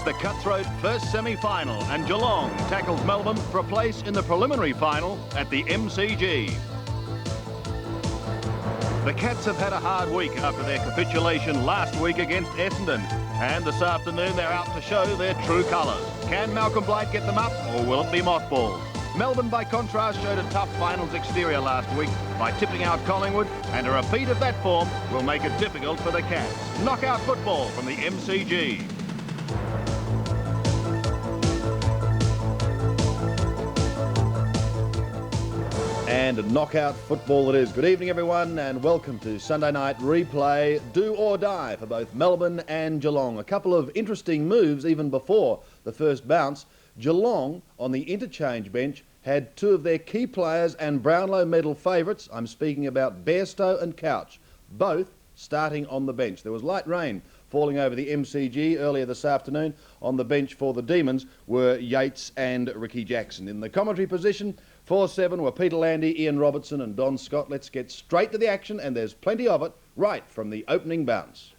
It's the cutthroat first semi-final, and Geelong tackles Melbourne for a place in the preliminary final at the MCG. The Cats have had a hard week after their capitulation last week against Essendon, and this afternoon they're out to show their true colours. Can Malcolm Blight get them up, or will it be mothballed? Melbourne, by contrast, showed a tough finals exterior last week by tipping out Collingwood, and a repeat of that form will make it difficult for the Cats. Knockout football from the MCG. And knockout football it is. Good evening, everyone, and welcome to Sunday Night Replay, do or die for both Melbourne and Geelong. A couple of interesting moves even before the first bounce. Geelong, on the interchange bench, had two of their key players and Brownlow medal favourites. I'm speaking about Bairstow and Couch, both starting on the bench. There was light rain falling over the MCG earlier this afternoon. On the bench for the Demons were Yates and Ricky Jackson. In the commentary position, 4-7 were Peter Landy, Ian Robertson and Don Scott. Let's get straight to the action, and there's plenty of it right from the opening bounce.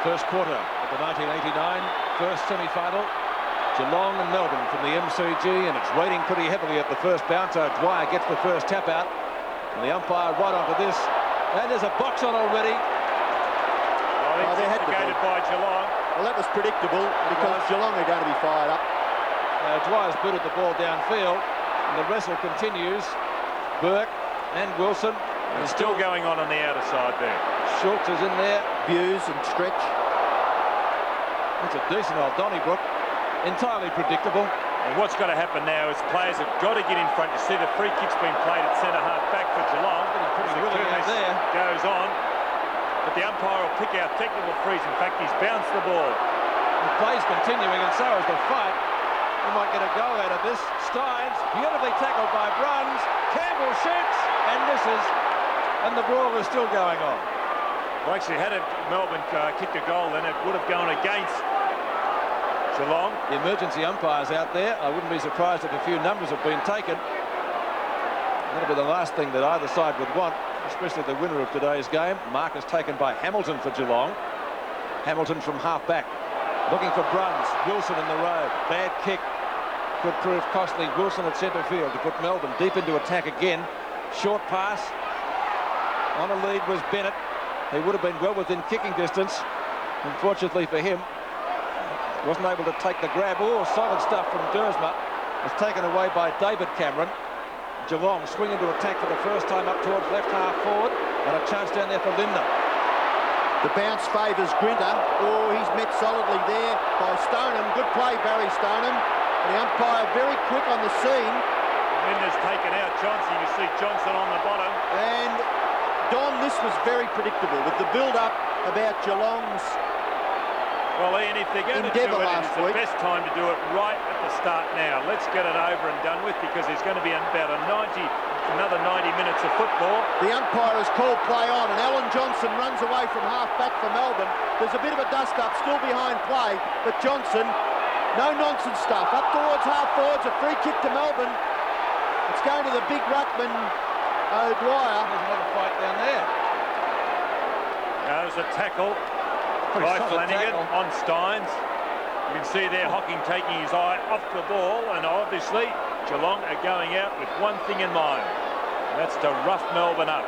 First quarter of the 1989 first semi-final. Geelong and Melbourne from the MCG, and it's raining pretty heavily at the first bounce. Dwyer gets the first tap out, and the umpire right onto this, and there's a box on already. Well, they're instigated by Geelong. Well, that was predictable because Geelong are going to be fired up. Dwyer's booted the ball downfield, and the wrestle continues. Burke and Wilson. And it's still going on the outer side there. Schultz is in there. Buse and Stretch. That's a decent old Donnybrook. Entirely predictable. And what's got to happen now is players have got to get in front. You see the free kick's been played at centre half back for Geelong. Goes on, but the umpire will pick out technical freeze. In fact, he's bounced the ball. The play's continuing, and so is the fight. We might get a go out of this. Steins, beautifully tackled by Bruns. Campbell shoots and misses, and the brawl is still going on. Well, actually, had Melbourne kicked a goal, then it would have gone against Geelong. The emergency umpire's out there. I wouldn't be surprised if a few numbers have been taken. That'll be the last thing that either side would want, especially the winner of today's game. Mark is taken by Hamilton for Geelong. Hamilton from half-back, looking for Bruns. Wilson in the road. Bad kick. Could prove costly. Wilson at centre field to put Melbourne deep into attack again. Short pass. On a lead was Bennett. He would have been well within kicking distance. Unfortunately for him, wasn't able to take the grab. Oh, solid stuff from Dersma. Was taken away by David Cameron. Geelong swing into attack for the first time up towards left half forward, and a chance down there for Lindner. The bounce favours Grinter. Oh, he's met solidly there by Stoneham. Good play, Barry Stoneham. And the umpire very quick on the scene. Lindner's taken out Johnson. You see Johnson on the bottom. And Don, this was very predictable with the build-up about Geelong's Well, Ian, if they're going to do it, it's the best time to do it right at the start now. Let's get it over and done with, because there's going to be about another 90 minutes of football. The umpire has called play on, and Alan Johnson runs away from half-back for Melbourne. There's a bit of a dust-up, still behind play, but Johnson, no-nonsense stuff. Up towards half-forwards, a free kick to Melbourne. It's going to the big ruckman, O'Dwyer. There's another fight down there. There's a tackle by Flanagan on Steins. You can see there Hocking taking his eye off the ball, and obviously Geelong are going out with one thing in mind, and that's to rough Melbourne up.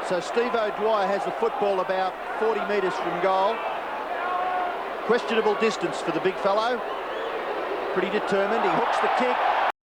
So Steve O'Dwyer has the football about 40 metres from goal. Questionable distance for the big fellow. Pretty determined. He hooks the kick.